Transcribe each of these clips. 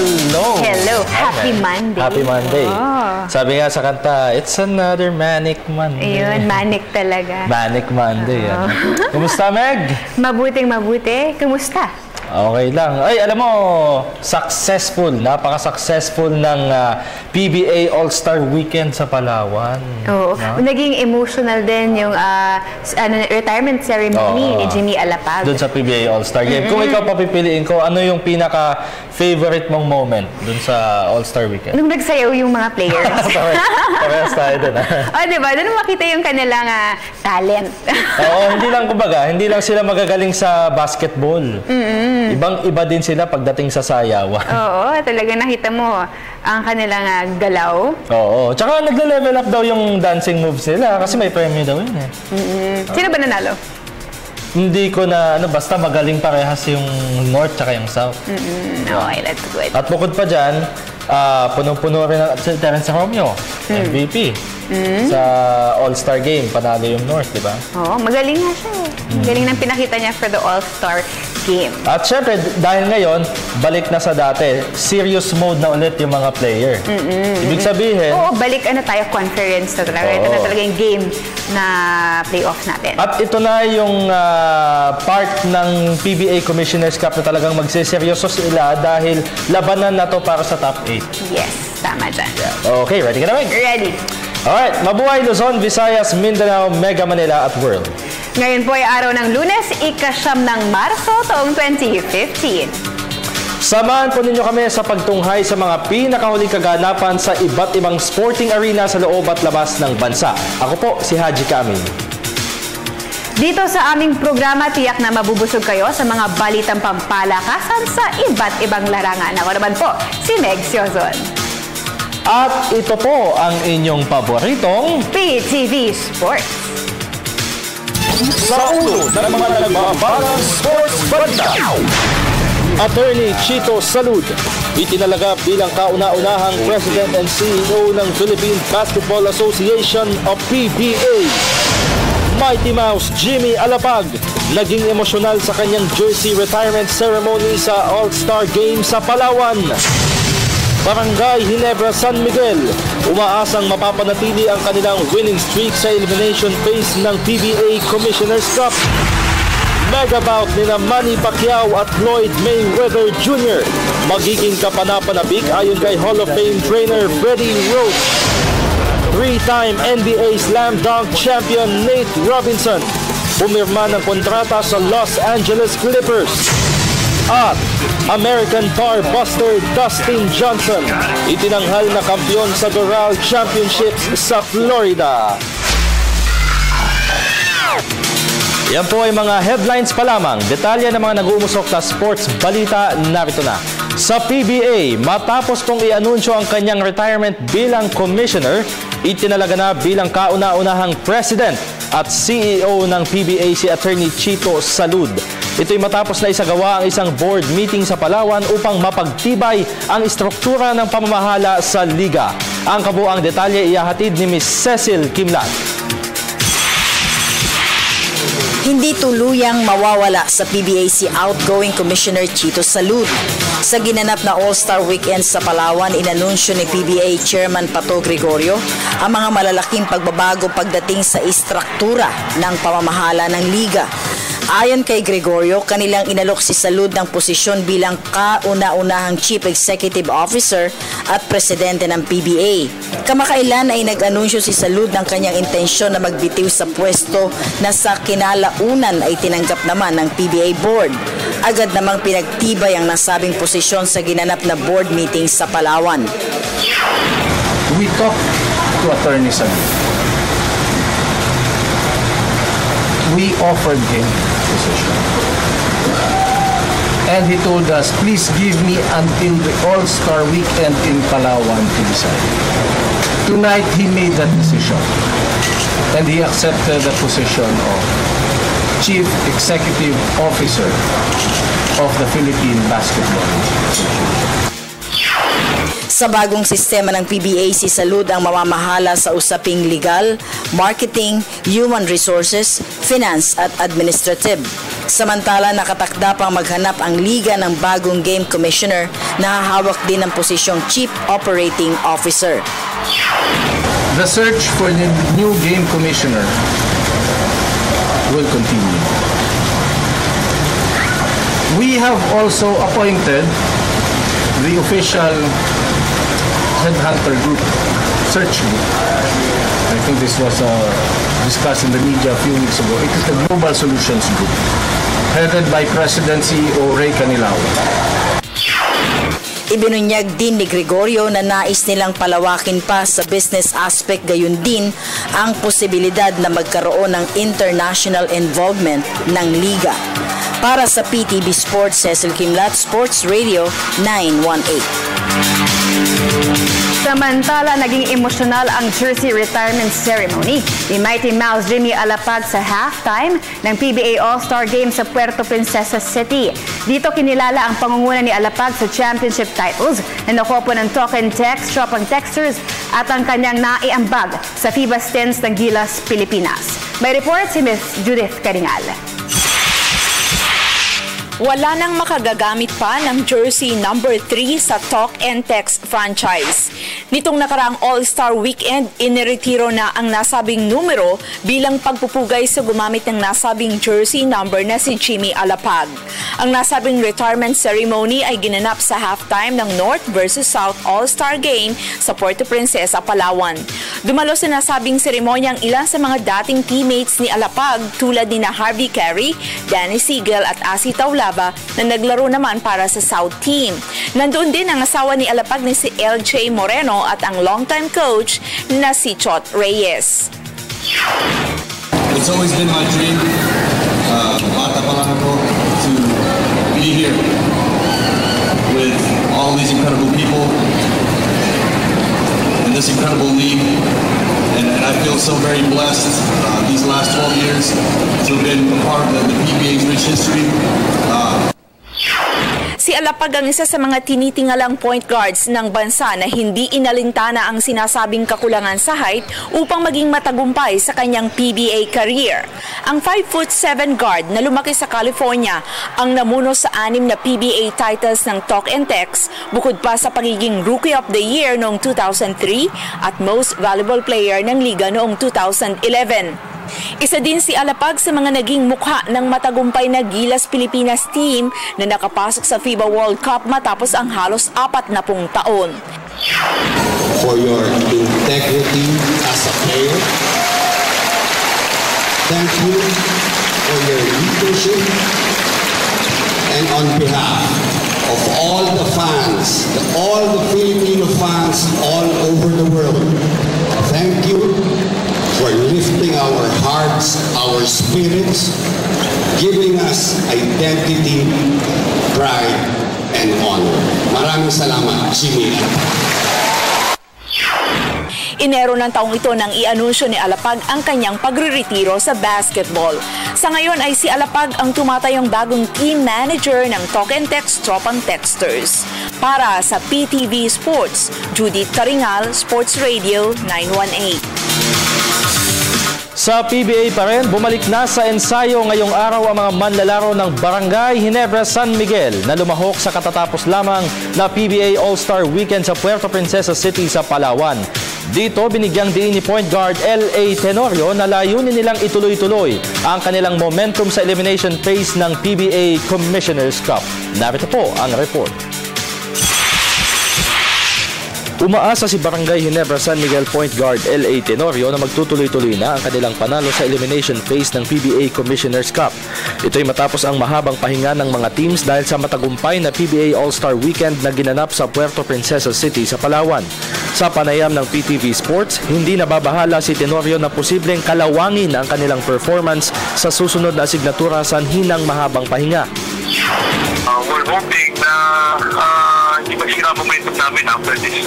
Hello! Hello! Happy Monday! Happy Monday! Oh. Sabi nga sa kanta, it's another manic Monday. Ayun, manic talaga. Manic Monday. Oh. Kumusta, Meg? Mabuting mabuti. Kumusta? Okay lang. Ay, alam mo, successful, napaka-successful ng PBA All-Star Weekend sa Palawan. Oo. No? Naging emotional din yung retirement ceremony ni Jimmy Alapag. Doon sa PBA All-Star Game. Kung ikaw papipiliin ko, ano yung pinaka-favorite mong moment doon sa All-Star Weekend? Nung nagsayaw yung mga players. Parehas tayo doon. Diba? Doon makita yung kanilang talent. Oo, hindi lang sila magagaling sa basketball. Ibang-iba din sila pagdating sa sayawan. Oo, talaga nakita mo ang kanilang galaw. Oo, tsaka nagle-level up daw yung dancing moves nila kasi may premyo daw yun eh. Sino ba nanalo? Hindi ko na, basta magaling parehas yung North tsaka yung South. Okay, that's good. At bukod pa dyan, punong-puno rin si Terence Romeo, MVP. Sa All-Star Game, panalo yung North, di ba? Oo, magaling nga siya eh. Magaling nang pinakita niya for the All-Star Game. At syempre, dahil ngayon, balik na sa dati, serious mode na ulit yung mga player. Ibig sabihin... Oo, balik tayo, conference na talaga. Ito na talaga yung game na playoff natin. At ito na yung part ng PBA Commissioner's Cup na talagang magsiseryoso sila dahil labanan na to para sa top 8. Yes, tama dyan. Yeah. Okay, ready ka na, Meg? Ready. Alright, mabuhay Luzon, Visayas, Mindanao, Mega Manila at World. Ngayon po ay araw ng Lunes, ika-9 ng Marso, taong 2015. Samahan po ninyo kami sa pagtunghay sa mga pinakahuling kaganapan sa iba't ibang sporting arena sa loob at labas ng bansa. Ako po, si Haji Kaming. Dito sa aming programa, tiyak na mabubusog kayo sa mga balitang pampalakasan sa iba't ibang larangan. Ako naman po, si Meg Siozon. At ito po ang inyong paboritong PTV Sports. Sa ulo ng mga nagbabalang sports balita. Attorney Chito Salud, itinalaga bilang kauna-unahang President and CEO ng Philippine Basketball Association o PBA. Mighty Mouse Jimmy Alapag, naging emosyonal sa kanyang jersey retirement ceremony sa All-Star Game sa Palawan. Barangay Ginebra San Miguel, umaasang mapapanatili ang kanilang winning streak sa elimination phase ng PBA Commissioner's Cup. Mega bout nina Manny Pacquiao at Floyd Mayweather Jr. magiging kapanapanabik ayon kay Hall of Fame trainer Freddie Roach. Three-time NBA Slam Dunk champion Nate Robinson pumirma ng kontrata sa Los Angeles Clippers. At American Bar Buster Dustin Johnson, itinanghal na kampiyon sa Doral Championships sa Florida. Yan po ay mga headlines pa lamang. Detalye ng mga nag-uumusok na sports balita, narito na. Sa PBA, matapos pong i-anunsyo ang kanyang retirement bilang commissioner, itinalaga na bilang kauna-unahang president at CEO ng PBA si Attorney Chito Salud. Ito'y matapos na isagawa ang isang board meeting sa Palawan upang mapagtibay ang istruktura ng pamamahala sa liga. Ang kabuang detalye ihahatid ni Ms. Cecil Kimlat. Hindi tuluyang mawawala sa PBA si outgoing Commissioner Chito Salud. Sa ginanap na All-Star Weekend sa Palawan, inanunsyo ni PBA Chairman Pato Gregorio ang mga malalaking pagbabago pagdating sa istruktura ng pamamahala ng liga. Ayon kay Gregorio, kanilang inalok si Salud ng posisyon bilang kauna-unahang Chief Executive Officer at Presidente ng PBA. Kamakailan ay nag-anunsyo si Salud ng kanyang intensyon na magbitiw sa pwesto na sa kinalaunan ay tinanggap naman ng PBA Board. Agad namang pinagtibay ang nasabing posisyon sa ginanap na board meeting sa Palawan. We talked to Attorney Salud. We offered him position. And he told us, please give me until the All-Star Weekend in Palawan to decide. Tonight, he made that decision. And he accepted the position of Chief Executive Officer of the Philippine Basketball Association. Sa bagong sistema ng PBA, si Salud ang mamamahala sa usaping legal, marketing, human resources, finance at administrative. Samantala, nakatakda pang maghanap ang liga ng bagong game commissioner na hahawak din ng posisyong Chief Operating Officer. The search for the new game commissioner will continue. We have also appointed the official headhunter group, search group. I think this was discussed in the media a few weeks ago. It is the Global Solutions Group, headed by President CEO Ray Canilao. Ibinunyag din ni Gregorio na nais nilang palawakin pa sa business aspect, gayon din ang posibilidad na magkaroon ng international involvement ng liga. Para sa PTV Sports, Cecil Kimlat, Sports Radio 918. Samantala, naging emosyonal ang jersey retirement ceremony ni Mighty Mouse Jimmy Alapag sa halftime ng PBA All-Star Game sa Puerto Princesa City. Dito kinilala ang pangunguna ni Alapag sa championship titles na nakuha po ng Token Text, Tropang Texters at ang kanyang naiambag sa FIBA stints ng Gilas, Pilipinas. May report si Ms. Judith Caringal. Wala nang makagagamit pa ng jersey number 3 sa Talk and Text franchise. Nitong nakaraang All-Star Weekend, iniretiro na ang nasabing numero bilang pagpupugay sa gumamit ng nasabing jersey number na si Jimmy Alapag. Ang nasabing retirement ceremony ay ginanap sa halftime ng North versus South All-Star Game sa Puerto Princesa, Palawan. Dumalo sa nasabing seremonya ang ilan sa mga dating teammates ni Alapag tulad ni na Harvey Carey, Danny Siegel at Asi Taulaba na naglaro naman para sa South Team. Nandoon din ang asawa ni Alapag ni si LJ Moreno at ang longtime coach na si Chot Reyes. It's always been my dream, bata pa lang ako, to be here with all these incredible people in this incredible league. And I feel so very blessed these last 12 years to have been a part of the PBA's rich history. Si Alapag ang isa sa mga tinitingalang point guards ng bansa na hindi inalintana ang sinasabing kakulangan sa height upang maging matagumpay sa kanyang PBA career. Ang 5'7" guard na lumaki sa California ang namuno sa 6 na PBA titles ng Talk and Text, bukod pa sa pagiging Rookie of the Year noong 2003 at Most Valuable Player ng Liga noong 2011. Isa din si Alapag sa mga naging mukha ng matagumpay na Gilas Pilipinas team na nakapasok sa FIBA World Cup matapos ang halos 40 taon. For your integrity as a player, thank you for your leadership, and on behalf of all the fans, all the Filipino fans all over the world, thank you for lifting our hearts, our spirits, giving us identity, pride, and honor. Maraming salamat, Jimmy. Enero ng taong ito nang i-anunsyo ni Alapag ang kanyang pagre-retiro sa basketball. Sa ngayon ay si Alapag ang tumatayong bagong team manager ng Talk and Text Tropang Texters. Para sa PTV Sports, Judith Caringal, Sports Radio 918. Sa PBA pa rin, bumalik na sa ensayo ngayong araw ang mga manlalaro ng Barangay Ginebra San Miguel na lumahok sa katatapos lamang na PBA All-Star Weekend sa Puerto Princesa City sa Palawan. Dito, binigyang diin ni point guard L.A. Tenorio na layunin nilang ituloy-tuloy ang kanilang momentum sa elimination phase ng PBA Commissioner's Cup. Narito po ang report. Umaasa si Barangay Ginebra San Miguel point guard L.A. Tenorio na magtutuloy-tuloy na ang kanilang panalo sa elimination phase ng PBA Commissioner's Cup. Ito'y matapos ang mahabang pahinga ng mga teams dahil sa matagumpay na PBA All-Star Weekend na ginanap sa Puerto Princesa City sa Palawan. Sa panayam ng PTV Sports, hindi nababahala si Tenorio na posibleng kalawangin ang kanilang performance sa susunod na asignatura sa hinang mahabang pahinga. We're hoping na hindi masira momentum namin after this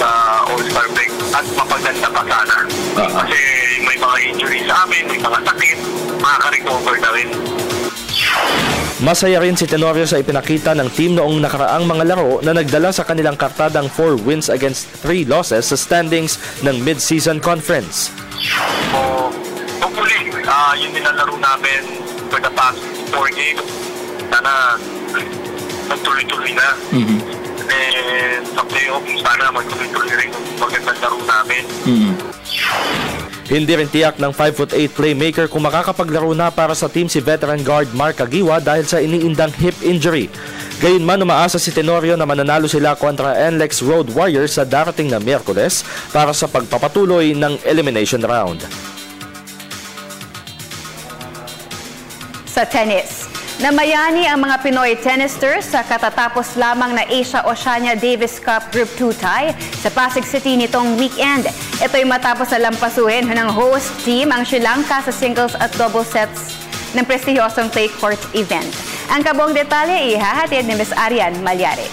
All-Star break at mapaganda pa sana. Kasi may mga injuries sa amin, may mga sakit, makaka-recover na rin. Masaya rin si Tenorio sa ipinakita ng team noong nakaraang mga laro na nagdala sa kanilang kartadang 4 wins against 3 losses sa standings ng mid-season conference. So, hopefully, yun nilalaro namin for the past 4 games. Sana magtuloy-tuloy na. And sa playoff, sana magtuloy-tuloy rin yung magandang laro namin. Hindi rin tiyak ng 5'8" playmaker kung makakapaglaro na para sa team si veteran guard Mark Agiwa dahil sa iniindang hip injury. Gayunman, umaasa si Tenorio na mananalo sila kontra NLEX Road Warriors sa darating na Miyerkules para sa pagpapatuloy ng elimination round. Sa tennis, namayani ang mga Pinoy tennisters sa katatapos lamang na Asia-Oceania Davis Cup Group 2 tie sa Pasig City nitong weekend. Ito'y matapos na lampasuhin ng host team ang Sri Lanka sa singles at double sets ng prestihiyosong clay court event. Ang kabuong detalye ihahatid ni Ms. Arian Malyari.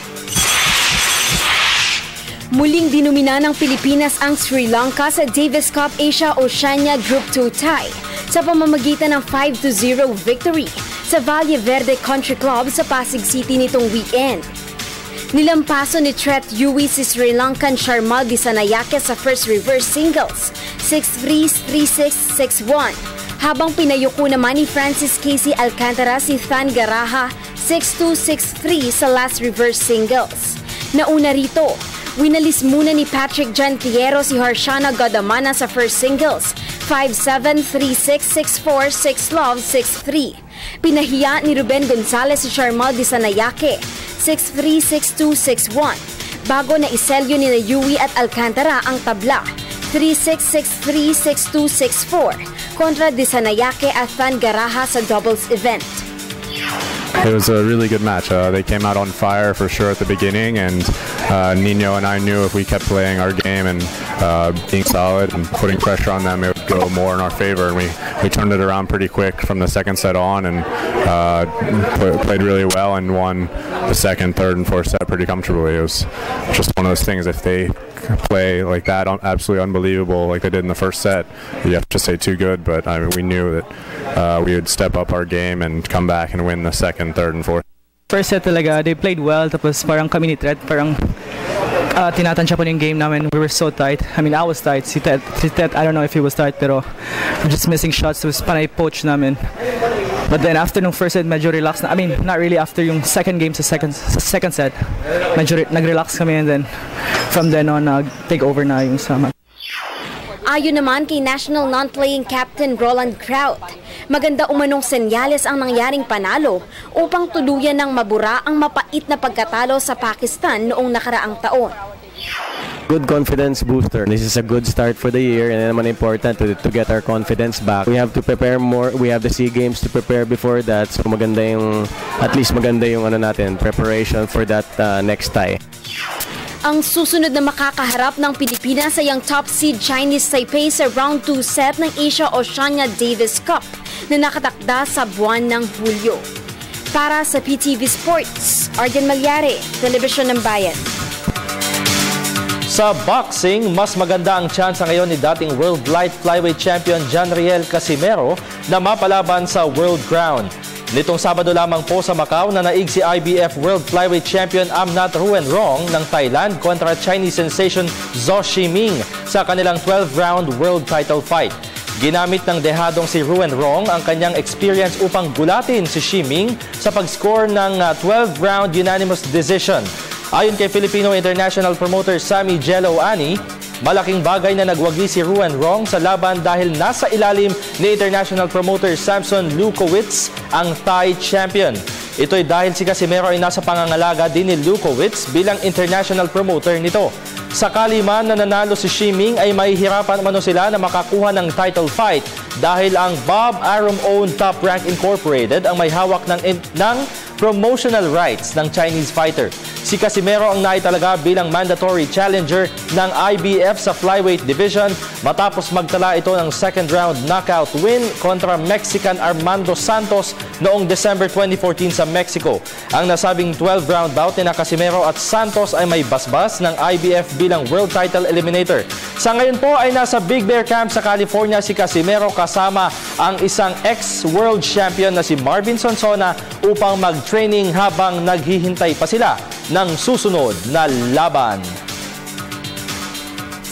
Muling dinumina ng Pilipinas ang Sri Lanka sa Davis Cup Asia-Oceania Group 2 tie sa pamamagitan ng 5-0 victory sa Valle Verde Country Club sa Pasig City nitong weekend. Nilampaso ni Tret Yui si Sri Lankan Sharmal Disanayake sa first reverse singles, 6-3, 3-6, 6-1. Habang pinayuko naman ni Francis Casey Alcantara si Than Garaha, 6-2, 6-3 sa last reverse singles. Nauna rito, winalis muna ni Patrick Gianpiero si Harshana Godamana sa first singles, 5-7, 3-6, 6-4, 6-love, 6-3. Pinahiya ni Ruben Gonzalez si Sharmal Disanayake, 6-3, 6-2, 6-1. Bago na iselyo ni Yui at Alcantara ang tabla, 3-6, 6-3, 6-2, 6-4 kontra Disanayake at Than Garaha sa doubles event. It was a really good match. They came out on fire for sure at the beginning, and Nino and I knew if we kept playing our game and being solid and putting pressure on them, it would go more in our favor. And we turned it around pretty quick from the second set on, and played really well and won the second, third, and fourth set pretty comfortably. It was just one of those things. If they play like that, absolutely unbelievable, like they did in the first set, you have to say too good. But I mean, we knew that we would step up our game and come back and win the second, third, and fourth. First set talaga, they played well. Tapos parang kami ni Tret, parang tinatansya po yung game namin. We were so tight. I mean, I was tight. Si Tet, I don't know if he was tight, pero we're just missing shots. Tapos panay poach namin. But then after nung first set, medyo relax na. I mean, not really after yung second game sa second set. Medyo nag-relax kami, and then from then on, take over na yung sama. Ayon naman kay National Non-Playing Captain Roland Kraut, maganda umanong senyales ang nangyaring panalo upang tuluyan ng mabura ang mapait na pagkatalo sa Pakistan noong nakaraang taon. Good confidence booster. This is a good start for the year, and naman important to get our confidence back. We have to prepare more. We have the SEA Games to prepare before that. So maganda yung, at least maganda yung preparation for that next tie. Ang susunod na makakaharap ng Pilipinas ay ang top seed Chinese Taipei sa round 2 set ng Asia-Oceania Davis Cup na nakatakda sa buwan ng Hulyo. Para sa PTV Sports, Arden Malyari, Telebisyon ng Bayan. Sa boxing, mas maganda ang tsansa ngayon ni dating World Light Flyweight Champion Janriel Casimero na mapalaban sa World Crown. Nitong Sabado lamang po sa Macau na naig si IBF World Flyweight Champion Amnat Ruenrong ng Thailand kontra Chinese sensation Zhou Shiming sa kanilang 12-round world title fight. Ginamit ng dehadong si Ruenrong ang kanyang experience upang gulatin si Shiming sa pag-score ng 12-round unanimous decision. Ayon kay Filipino International Promoter Sammy Jello Ani, malaking bagay na nagwagi si Ruenrong sa laban dahil nasa ilalim ni International Promoter Samson Lukowitz ang Thai champion. Ito'y dahil si Casimero ay nasa pangangalaga din ni Lukowitz bilang international promoter nito. Sakali man na nanalo si Shiming ay mahihirapan mano sila na makakuha ng title fight dahil ang Bob Arum-owned Top Rank Incorporated ang may hawak ng promotional rights ng Chinese fighter. Si Casimero ang naitalaga bilang mandatory challenger ng IBF sa flyweight division matapos magtala ito ng second round knockout win kontra Mexican Armando Santos noong December 2014 sa sa Mexico. Ang nasabing 12-round bout ni Casimero at Santos ay may basbas ng IBF bilang world title eliminator. Sa ngayon po ay nasa Big Bear Camp sa California si Casimero kasama ang isang ex-world champion na si Marvin Sonsona upang mag-training habang naghihintay pa sila ng susunod na laban.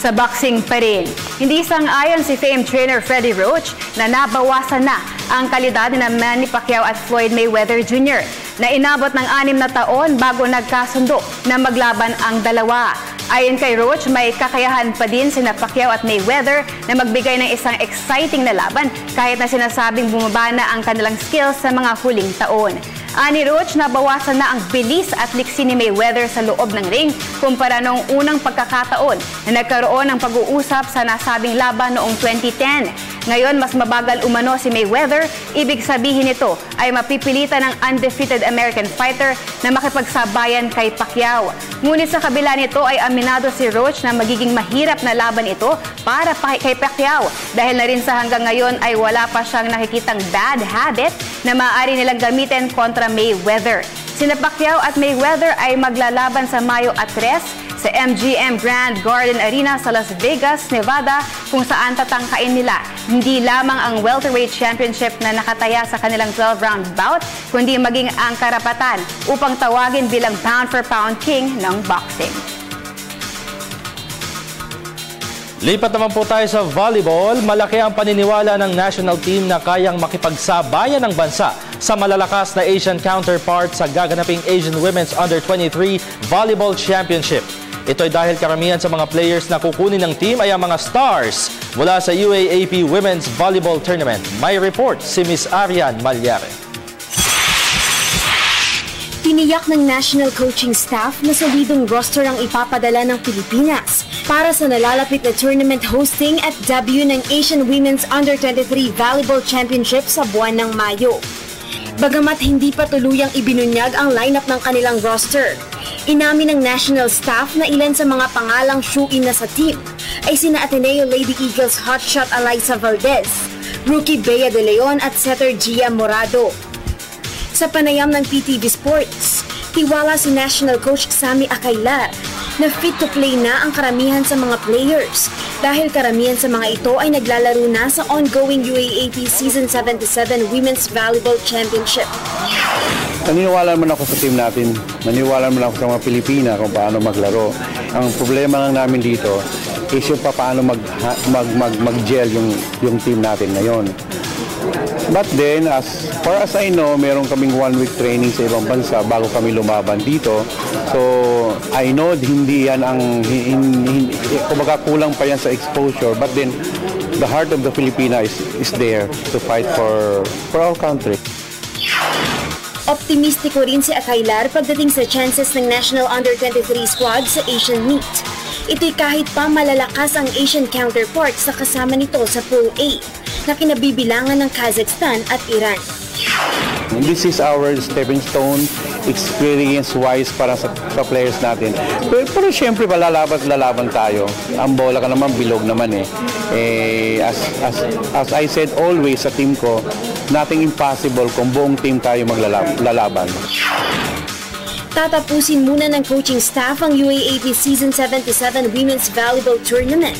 Sa boxing pa rin, hindi sang-ayon si famed trainer Freddie Roach na nabawasan na ang kalidad ni Manny Pacquiao at Floyd Mayweather Jr. na inabot ng 6 na taon bago nagkasundo na maglaban ang dalawa. Ayon kay Roach, may kakayahan pa din sina Pacquiao at Mayweather na magbigay ng isang exciting na laban kahit na sinasabing bumaba na ang kanilang skills sa mga huling taon. Ani Roach, nabawasan na ang bilis at liksi ni Mayweather sa loob ng ring kumpara noong unang pagkakataon na nagkaroon ng pag-uusap sa nasabing laban noong 2010. Ngayon, mas mabagal umano si Mayweather. Ibig sabihin nito ay mapipilitan ng undefeated American fighter na makipagsabayan kay Pacquiao. Ngunit sa kabila nito ay aminado si Roach na magiging mahirap na laban ito para kay Pacquiao dahil na rin sa hanggang ngayon ay wala pa siyang nakikitang bad habit na maaari nilang gamitin kontra Mayweather. Sina Pacquiao at Mayweather ay maglalaban sa Mayo 3 sa MGM Grand Garden Arena sa Las Vegas, Nevada, kung saan tatangkain nila hindi lamang ang welterweight championship na nakataya sa kanilang 12-round bout, kundi maging ang karapatan upang tawagin bilang pound-for-pound king ng boxing. Lipat naman po tayo sa volleyball. Malaki ang paniniwala ng national team na kayang makipagsabayan ng bansa sa malalakas na Asian counterpart sa gaganaping Asian Women's Under-23 Volleyball Championship. Ito ay dahil karamihan sa mga players na kukunin ng team ay ang mga stars mula sa UAAP Women's Volleyball Tournament. May report si Miss Arian Malyare. Tiniyak ng national coaching staff na solidong roster ang ipapadala ng Pilipinas para sa nalalapit na tournament hosting at debut ng Asian Women's Under-23 Volleyball Championship sa buwan ng Mayo. Bagamat hindi pa tuluyang ibinunyag ang lineup ng kanilang roster, inamin ng national staff na ilan sa mga pangalang shoe-in na sa team ay sina Ateneo Lady Eagles hotshot Alyssa Valdez, rookie Bea De Leon at setter Gia Morado. Sa panayam ng PTV Sports, tiwala si National Coach Sammy Acailar na fit to play na ang karamihan sa mga players dahil karamihan sa mga ito ay naglalaro na sa ongoing UAAP Season 77 Women's Volleyball Championship. Naniniwala naman ako sa team natin. Naniniwala naman ako sa mga Pilipina kung paano maglaro. Ang problema lang namin dito is yung paano mag-gel yung team natin ngayon. But then, as far as I know, meron kaming 1-week training sa ibang bansa bago kami lumaban dito. So, I know hindi yan ang, kumbaga kulang pa yan sa exposure. But then, the heart of the Filipina is there to fight for our country. Optimistiko rin si Acailar pagdating sa chances ng National Under-23 squad sa Asian Meet. Ito'y kahit pa malalakas ang Asian counterpart sa kasama nito sa Pool A na kinabibilangan ng Kazakhstan at Iran. This is our stepping stone, experience-wise para sa players natin. Pero siyempre, lalaban tayo. Ang bola ka naman, bilog naman as I said always sa team ko, nothing impossible kung buong team tayo maglalaban. Tatapusin muna ng coaching staff ang UAAP Season 77 Women's Volleyball Tournament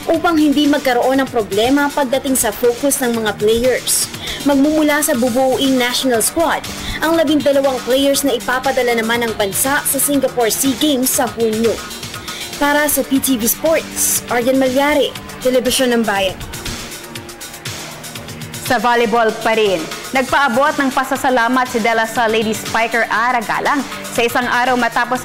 upang hindi magkaroon ng problema pagdating sa focus ng mga players. Magmumula sa bubuuing national squad ang 12 players na ipapadala naman ng bansa sa Singapore SEA Games sa Hunyo. Para sa PTV Sports, Arian Malyare, Telebisyon ng Bayan. Sa volleyball pa rin, nagpaabot ng pasasalamat si De La Salle Lady Spiker Ara Galang sa isang araw matapos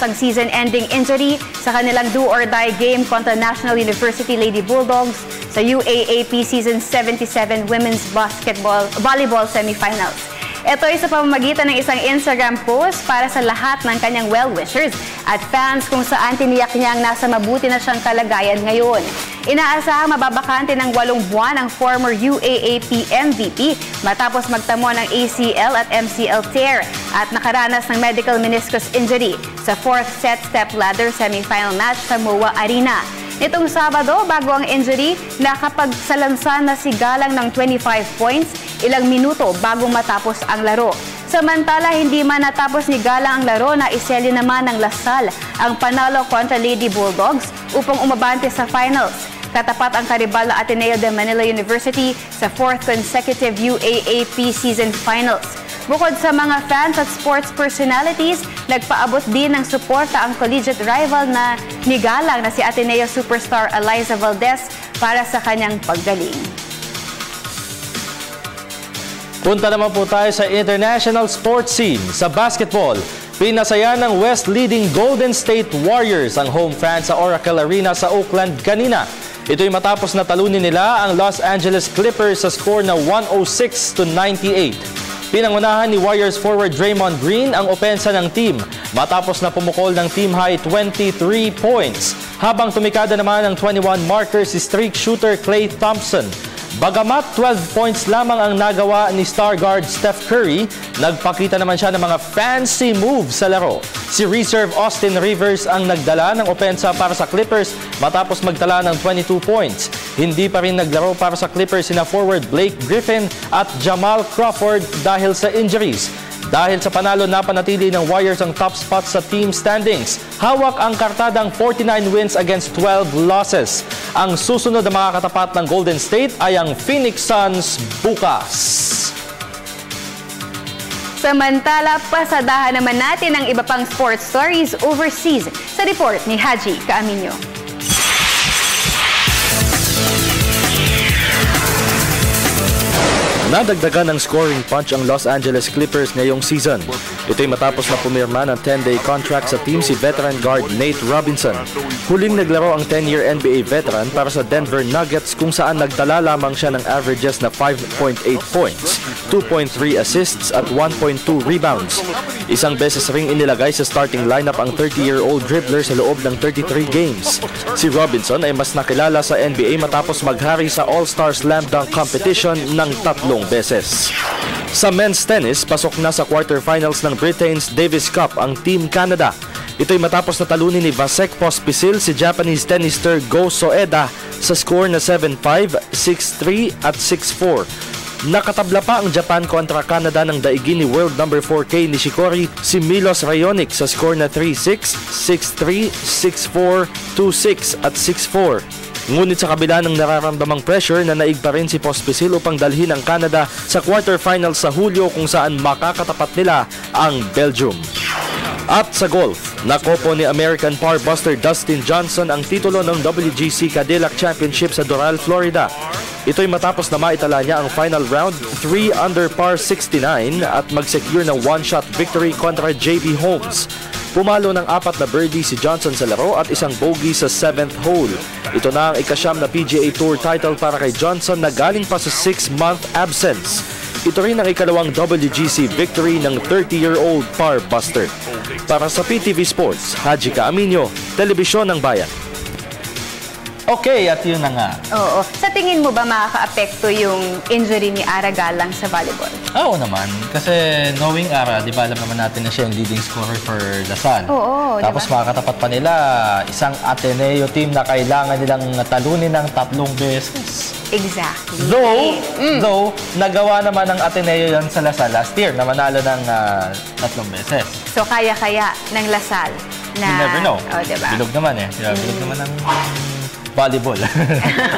ang season-ending injury sa kanilang do-or-die game kontra National University Lady Bulldogs sa UAAP Season 77 Women's Volleyball Semifinals. Ito ay sa pamamagitan ng isang Instagram post para sa lahat ng kanyang well-wishers at fans kung saan tiniyak niyang nasa mabuti na siyang kalagayan ngayon. Inaasahang mababakante ng 8 buwan ang former UAAP MVP matapos magtamo ng ACL at MCL tear at nakaranas ng medical meniscus injury sa 4th set step-ladder semifinal match sa MOA Arena. Nitong Sabado, bago ang injury, nakapagsalansan na si Galang ng 25 points ilang minuto bago matapos ang laro. Samantala, hindi man natapos ni Gala ang laro, na iseli naman ng Lasal ang panalo kontra Lady Bulldogs upang umabante sa finals. Katapat ang karibal na Ateneo de Manila University sa 4th consecutive UAAP season finals. Bukod sa mga fans at sports personalities, nagpaabot din ng suporta ang collegiate rival na ni Galang na si Ateneo superstar Eliza Valdez para sa kanyang paggaling. Punta naman po tayo sa international sports scene. Sa basketball, pinasaya ng West leading Golden State Warriors ang home fans sa Oracle Arena sa Oakland kanina. Ito'y matapos na talunin nila ang Los Angeles Clippers sa score na 106-98. Pinangunahan ni Warriors forward Draymond Green ang opensa ng team matapos na pumukol ng team high 23 points. Habang tumikada naman ng 21 markers si streak shooter Klay Thompson. Bagamat 12 points lamang ang nagawa ni star guard Steph Curry, nagpakita naman siya ng mga fancy moves sa laro. Si reserve Austin Rivers ang nagdala ng opensa para sa Clippers matapos magtala ng 22 points. Hindi pa rin naglaro para sa Clippers sina forward Blake Griffin at Jamal Crawford dahil sa injuries. Dahil sa panalo, napanatili ng Warriors ang top spot sa team standings. Hawak ang kartadang 49 wins against 12 losses. Ang susunod na mga katapat ng Golden State ay ang Phoenix Suns bukas. Samantala, pasadahan naman natin ang iba pang sports stories overseas sa report ni Haji Kaaminyo. Nadagdagan ng scoring punch ang Los Angeles Clippers ngayong season. Ito'y matapos na pumirma ng 10-day contract sa team si veteran guard Nate Robinson. Huling naglaro ang 10-year NBA veteran para sa Denver Nuggets kung saan nagtala lamang siya ng averages na 5.8 points, 2.3 assists at 1.2 rebounds. Isang beses ring inilagay sa starting lineup ang 30-year-old dribbler sa loob ng 33 games. Si Robinson ay mas nakilala sa NBA matapos maghari sa All-Star Slam Dunk competition ng 3 beses. Sa men's tennis, pasok na sa quarterfinals ng Britain's Davis Cup ang Team Canada. Ito'y matapos na talunin ni Vasek Pospisil si Japanese tennister Go Soeda sa score na 7-5, 6-3 at 6-4. Nakatabla pa ang Japan kontra Canada ng daigin ni world number 4K Nishikori si Milos Raonic sa score na 3-6, 6-3, 6-4, 2-6 at 6-4. Ngunit sa kabila ng nararamdamang pressure, nanaig pa rin si Pospisil upang dalhin ang Canada sa quarterfinals sa Hulyo kung saan makakatapat nila ang Belgium. At sa golf, nakopo ni American par buster Dustin Johnson ang titulo ng WGC Cadillac Championship sa Doral, Florida. Ito'y matapos na maitala niya ang final round 3 under par 69 at mag-secure ng one-shot victory kontra JB Holmes. Pumalo ng 4 na birdie si Johnson sa laro at isang bogey sa 7th hole. Ito na ang ika-9 na PGA Tour title para kay Johnson na galing pa sa 6-month absence. Ito rin ang ikalawang WGC victory ng 30-year-old par buster. Para sa PTV Sports, Haji Kaaminyo, Telebisyon ng Bayan. Okay, at yun na nga. Oo. Sa tingin mo ba makaka-apekto yung injury ni Ara Galang sa volleyball? Oo naman. Kasi knowing Ara, di ba alam naman natin na siya yung leading scorer for Lasal. Oo, tapos diba? makakatapat pa nila isang Ateneo team na kailangan nilang talunin ng 3 beses. Exactly. Though, nagawa naman ng Ateneo yan sa Lasal last year na manalo ng 3 beses. So, kaya-kaya ng Lasal na... You never know. Oh, diba? Bilog naman eh. Bilog naman ng... volleyball.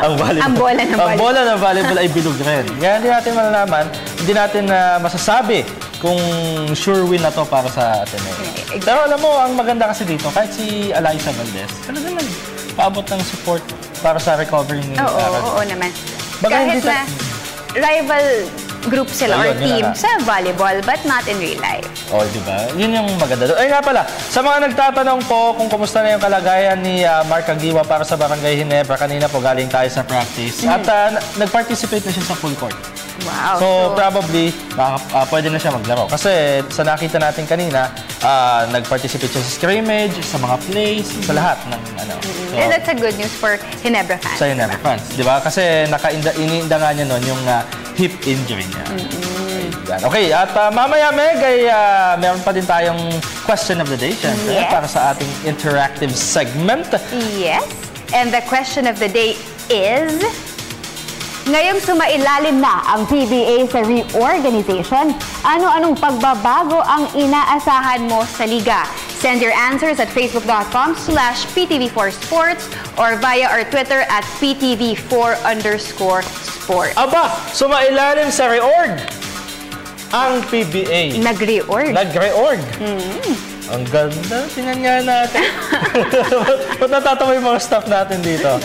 Ang bola ng volleyball. Ang bola ng volleyball ay bilog rin. Kaya hindi natin malalaman, hindi natin masasabi kung sure win na to para sa Ateneo. Pero alam mo, ang maganda kasi dito, kahit si Eliza Valdez, talagang nagpaabot ng support para sa recovery ni Ara. Oo naman. Kahit na rival group sila or team sa volleyball but not in real life. Oh, di ba? Yun yung maganda doon. Ay nga pala, sa mga nagtatanong po kung kumusta na yung kalagayan ni Mark Aguiwa para sa Barangay Ginebra, kanina po galing tayo sa practice. At nag-participate na siya sa full court. Wow. So, probably, pwede na siya maglaro. Kasi sa nakita natin kanina, nag-participate siya sa scrimmage, sa mga plays, sa lahat ng ano. So, and that's a good news for Ginebra fans. Sa Ginebra fans, di ba? Kasi iniinda nga niya nun yung hip injury niya. Okay, at mamaya Meg, ay meron pa din tayong question of the day, syempre, para sa ating interactive segment. Yes, and the question of the day is, Ngayong sumailalim na ang PBA sa reorganization, ano-anong pagbabago ang inaasahan mo sa liga? Send your answers at facebook.com/PTV4Sports or via our Twitter at PTV4_sport. Aba, sumailalim sa reorg ang PBA. Nag-reorg. Ang ganda. Tingnan nga natin. Ba't natatawa yung mga staff natin dito?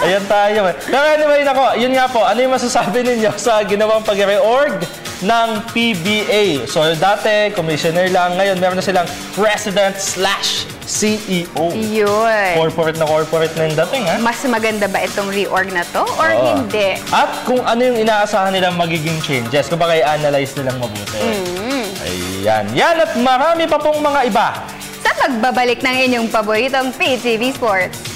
Ayan tayo. Pero anyway, nako, yun nga po. Ano yung masasabi ninyo sa ginawang pag-reorg ng PBA? So, dati, commissioner lang. Ngayon, meron na silang president/CEO. Yun. Corporate na yung dating, ha? Mas maganda ba itong reorg na to or hindi? At kung ano yung inaasahan nilang magiging changes. Kung baka i-analyze nilang mabuti. Ayan. Yan at marami pa pong mga iba. Sa pagbabalik ng inyong paboritong PTV Sports.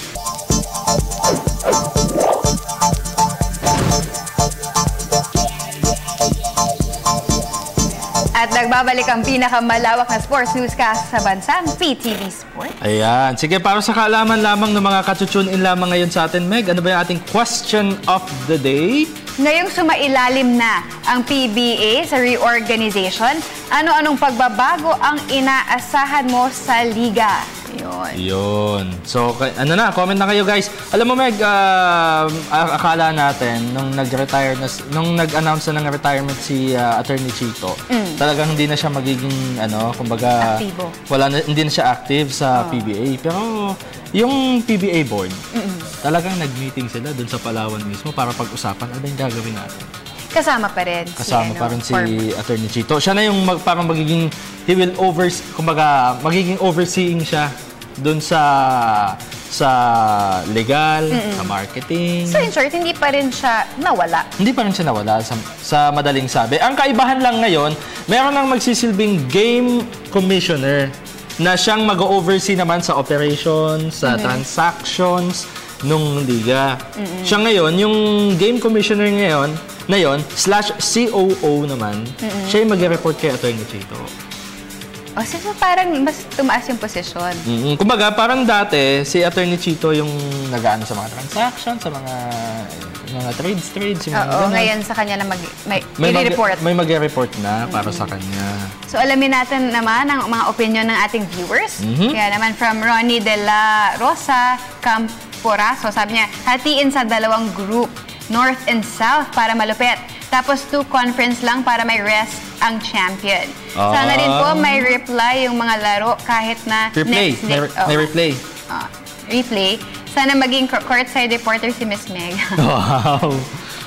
At nagbabalik ang pinakamalawak na sports newscast sa bansang PTV Sports. Ayan. Sige, para sa kaalaman lamang ng mga katutune-in lamang ngayon sa atin, Meg, ano ba yung ating question of the day? Ngayong sumailalim na ang PBA sa reorganization, ano-anong pagbabago ang inaasahan mo sa liga? Yun. So, ano na, comment na kayo, guys. Alam mo, Meg, akala natin, nung nag-retire na, nung nag-announce na ng retirement si Attorney Chito, talagang hindi na siya magiging, kumbaga, hindi na siya active sa PBA. Pero, yung PBA board, talagang nag-meeting sila dun sa Palawan mismo para pag-usapan ano yung gagawin natin. Kasama pa rin. Kasama pa rin si Attorney Chito. Siya na yung parang magiging, kumbaga, magiging overseeing siya dun sa legal, sa marketing. So in short, hindi pa rin siya nawala. Hindi pa rin siya nawala sa madaling sabi. Ang kaibahan lang ngayon, meron nang magsisilbing game commissioner na siyang mag-oversee naman sa operations, sa transactions nung liga. Siya ngayon, yung game commissioner ngayon, /COO naman, siya yung mag-report kay Attorney Chito. O, so parang mas tumaas yung posisyon. Kumbaga, parang dati, si Attorney Chito yung nag-aano sa mga transactions, sa mga trades, yung mga Oo, ngayon sa kanya na i-report. May mag-report na para sa kanya. So, alamin natin naman ang mga opinion ng ating viewers. Kaya naman from Ronnie De La Rosa Camporaso, sabi niya, hatiin sa dalawang group, North and South, para malupit. Tapos 2 conference lang para may rest ang champion. Sana rin po may reply yung mga laro kahit na replay. May replay. Replay. Sana maging courtside reporter si Miss Meg. Wow.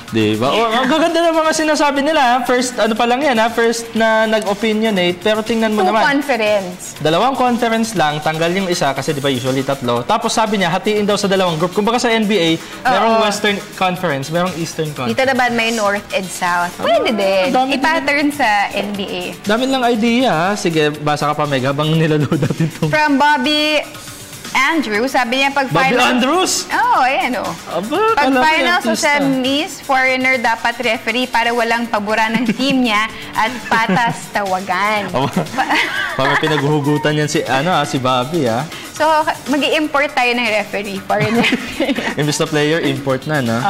Diba? Ang gaganda ng mga sinasabi nila. First, pa lang yan, first na nag-opinionate. Pero tingnan mo 2 naman. conference. 2 conference lang. Tanggal yung isa kasi di ba usually 3. Tapos sabi niya, hatiin daw sa 2 group. Kumbaga sa NBA, merong Western Conference, merong Eastern Conference. Dito naman may North and South. Pwede din. I-pattern sa NBA. Dami lang idea. Sige, basa ka pa, Meg, habang nilaload natin ito. From Bobby Andrew, sabi niya pag Bobby final... Andrews? Ayan o. Pag final sa semis, foreigner dapat referee para walang pabura ng team niya at patas tawagan. Parang pinaghuhugutan yan si Bobby, So, mag-i-import tayo ng referee, foreign referee. Imbis na player, import na, no?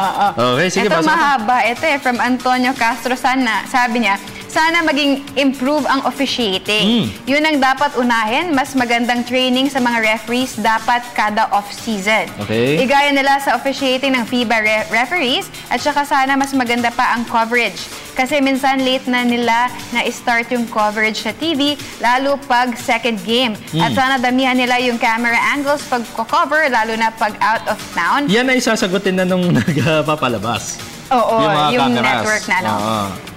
Okay, sige. Ito mahaba. Ito from Antonio Castro Sana. Sabi niya, sana maging improve ang officiating. Yun ang dapat unahin. Mas magandang training sa mga referees dapat kada off-season. Okay. Igaya nila sa officiating ng FIBA referees at saka sana mas maganda pa ang coverage. Kasi minsan late na nila na-start yung coverage sa TV, lalo pag second game. At sana damihan nila yung camera angles pag cover, lalo na pag out of town. Yan ay sasagutin na nung nagpapalabas. Oo, yung network na,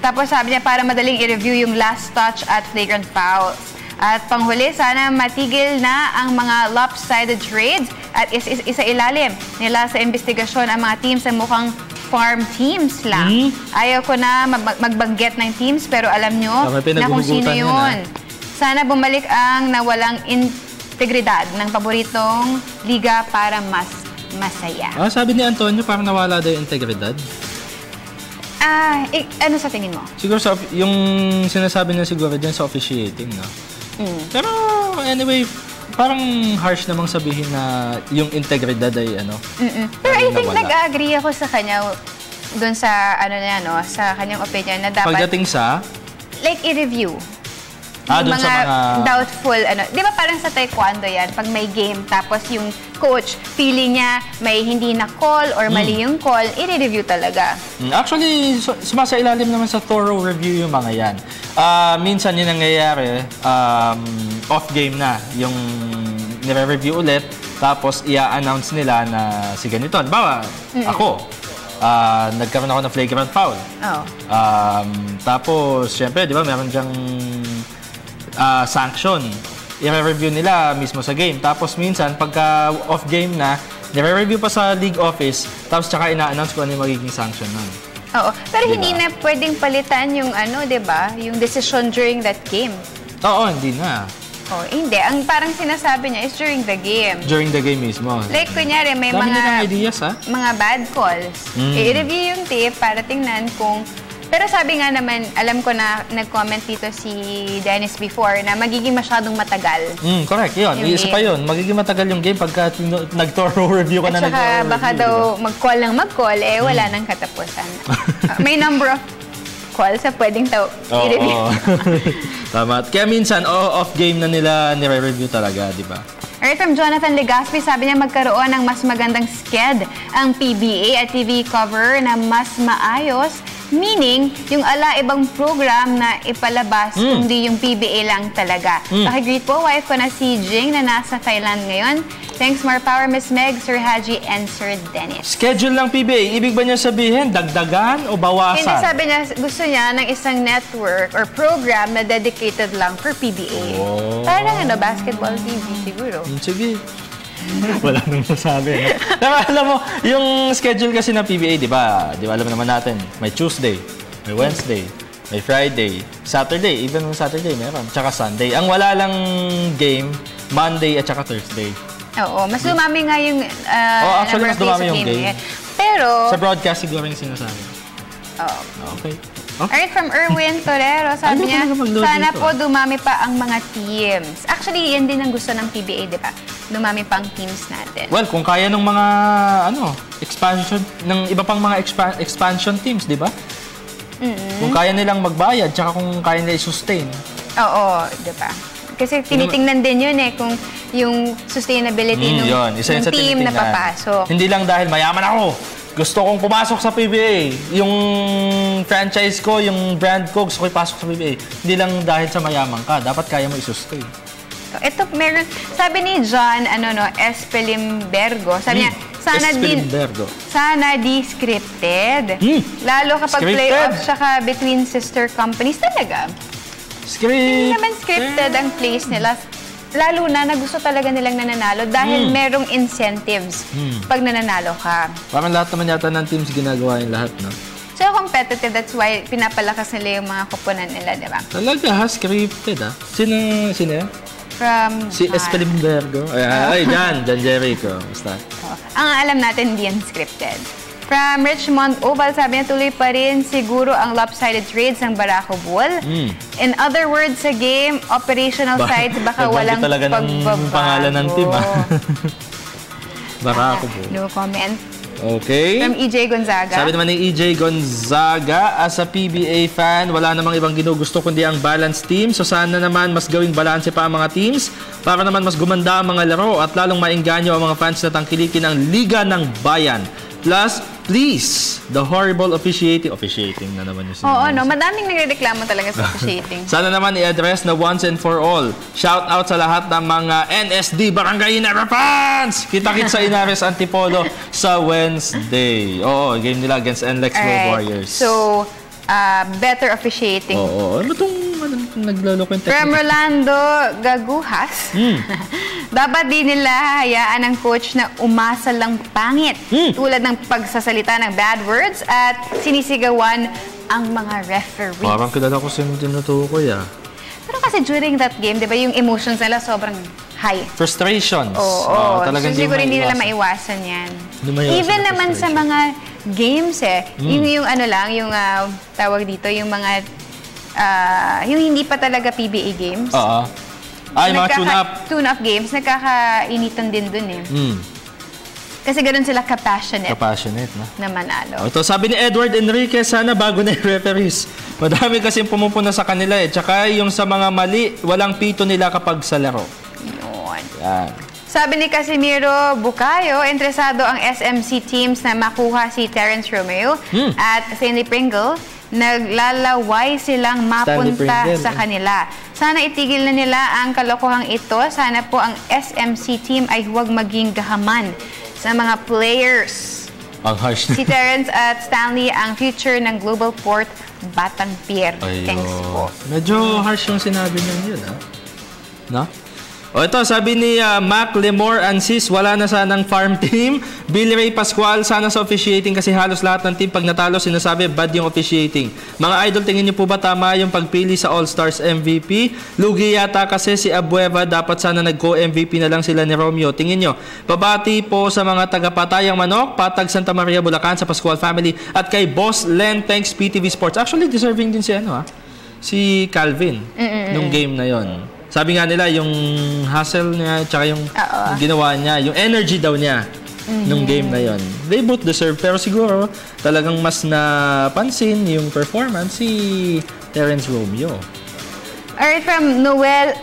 Tapos sabi niya, para madaling i-review yung last touch at flagrant fouls. At panghuli, sana matigil na ang mga lopsided trades at isa ilalim nila sa investigasyon ang mga teams na mukhang farm teams lang. Ayaw ko na magbanggit ng teams, pero alam nyo na kung sino yun. Sana bumalik ang nawalang integridad ng paboritong liga para mas masaya. Sabi ni Antonio, parang nawala daw yung integridad. Ano sa tingin mo? Siguro yung sinasabi niya siguro dyan sa officiating, no? Pero anyway, parang harsh namang sabihin na yung integridad ay Pero I think nag-agree ako sa kanya doon sa sa kanyang opinion na dapat pagdating sa like i-review. Doon mga, sa mga doubtful di ba parang sa taekwondo yan, pag may game tapos yung coach feeling niya may hindi na call or mali yung call, i-review talaga. Actually, sumasailalim naman sa thorough review yung mga yan. Minsan yung nangyayari, off game na yung nire-review ulit, tapos i-announce nila na si ganito. Bawa, ako, nagkaroon ako ng flagrant foul. Tapos, syempre, di ba, meron dyang sanction. I-review nila mismo sa game. Tapos minsan, pagka off-game na, nire-review pa sa league office, tapos tsaka ina-announce kung ano yung magiging sanction nun. Oo. Pero hindi na pwedeng palitan yung di ba? Yung decision during that game. Oo, hindi na. Hindi. Ang parang sinasabi niya is during the game. During the game mismo. Like, kunyari, may mga ideas, mga bad calls. I-review yung tape para tingnan kung pero sabi nga naman, alam ko na nag-comment dito si Dennis before na magiging masyadong matagal. Correct, yun. Isa pa yun. Magiging matagal yung game pagka nag-thorough review ka na nag-thorough review. Baka daw mag-call ng mag-call, wala nang katapusan. May number of calls na pwedeng i-review. Tama. Kaya minsan, off-game na nila nire-review talaga, di ba? Alright, from Jonathan Legaspi, sabi niya magkaroon ng mas magandang sked ang PBA at TV cover na mas maayos. Meaning, yung ibang program na ipalabas, kundi yung PBA lang talaga. Pakigreet po, wife ko na si Jing na nasa Thailand ngayon. Thanks, more power, Miss Meg, Sir Haji, and Sir Dennis. Schedule lang PBA. Ibig ba niya sabihin, dagdagan o bawasan? Hindi, sabi niya, gusto niya ng isang network or program na dedicated lang for PBA. Parang basketball TV siguro. Sige. Wala nang sasabi. Alam mo, yung schedule kasi ng PBA, di ba? Alam naman natin, may Tuesday, may Wednesday, may Friday, Saturday, even on Saturday meron, tsaka Sunday. Ang wala lang game, Monday at tsaka Thursday. Oo, mas dumami nga yung actually, mas dumami yung game. Pero sa broadcast siguro yung sinasabi. Okay. Alright, from Erwin Torero, sabi niya, sana po dumami pa ang mga teams. Actually, yan din ang gusto ng PBA, di ba? Dumami pa ang teams natin. Well, kung kaya ng mga, expansion, ng iba pang mga expansion teams, di ba? Kung kaya nilang magbayad, tsaka kung kaya nila i-sustain. Oo, di ba? Kasi tinitingnan din yun kung yung sustainability ng team na papasok. Hindi lang dahil mayaman ako. Gusto kong pumasok sa PBA. Yung franchise ko, yung brand ko, gusto ko ipasok sa PBA. Hindi lang dahil sa mayaman ka. Dapat kaya mo i-sustain. Ito, meron, sabi ni John, Espelimbergo, sabi niya, sana di scripted. Lalo kapag playoffs saka between sister companies talaga. Hindi naman scripted ang plays nila. Lalo na gusto talaga nilang nananalo dahil merong incentives pag nananalo ka. Parang lahat naman yata ng teams ginagawa yung lahat, no? So competitive, that's why pinapalakas nila yung mga kupunan nila, di ba? Talaga, scripted, Sino yan? Si Espelimbergo. Ay, Jan Jericho. Basta. Ang alam natin, hindi yan scripted. From Richmond Oval, sabi niya, tuloy pa rin siguro ang lopsided trades ng Barako Bull. In other words, sa game, operational sides, baka walang pagbabago. Pangalan ng team, Barako Bull. No comment. Okay. From EJ Gonzaga. Sabi naman ni EJ Gonzaga, as a PBA fan, wala namang ibang ginugusto kundi ang balanced team. So sana naman mas gawing balanse pa ang mga teams para naman mas gumanda ang mga laro at lalong maengganyo ang mga fans na tangkilikin ang Liga ng Bayan. Plus, please, the horrible officiating na naman yung sinabi. Madaming nagreklamo talaga sa officiating. Sana naman i-address na once and for all. Shout out sa lahat ng mga NSD Barangay Inara fans! Kita-kit sa Inares Antipolo sa Wednesday. Game nila against NLEX Road Warriors. So, better officiating. Ano itong naglaloko yung technique? From Rolando Gaguhas, dapat di nila hayaan ng coach na umasa lang pangit. Tulad ng pagsasalita ng bad words at sinisigawan ang mga referees. Parang kilala ko sa tinutukoy, Pero kasi during that game, di ba, yung emotions nila sobrang high. Frustrations. Talagang siguro hindi nila maiwasan yan. Even naman sa mga games yung tawag dito, yung mga yung hindi pa talaga PBA games. Ay, mga tune-up. Tune-up games, nagkakainitan din dun eh. Kasi ganoon sila ka-passionate. Ka-passionate, no? Na manalo. Ito, sabi ni Edward Enriquez, sana bago na yung referees. Madami kasi pumupuna sa kanila eh. Tsaka yung sa mga mali, walang pito nila kapag sa laro. Yun. Yan. Sabi ni Casimiro Bucayo, interesado ang SMC teams na makuha si Terence Romeo at Stanley Pringle. Naglalaway silang mapunta sa kanila. Sana itigil na nila ang kalokohang ito. Sana po ang SMC team ay huwag maging gahaman sa mga players. Ang harsh. Si Terence at Stanley ang future ng Global Port Batang Pier. Thanks po. Medyo harsh yung sinabi niya yun, ha? No? O ito, sabi ni Mac Lemore Ansis, wala na sanang farm team. Billy Ray Pascual, sana sa officiating kasi halos lahat ng team pag natalo sinasabi bad yung officiating. Mga idol, tingin niyo po ba tama yung pagpili sa All-Stars MVP? Lugi yata kasi si Abueva, dapat sana nag-co-MVP na lang sila ni Romeo. Tingin niyo, pabati po sa mga taga-Patayang Manok, Patag Santa Maria, Bulacan, sa Pascual family, at kay Boss Len, thanks PTV Sports. Actually, deserving din si si Calvin nung game na yon. Sabi nga nila, yung hustle niya, tsaka yung ginawa niya, yung energy daw niya nung game na yon. They both deserve. Pero siguro, talagang mas napansin yung performance si Terence Romeo. Alright, from Noel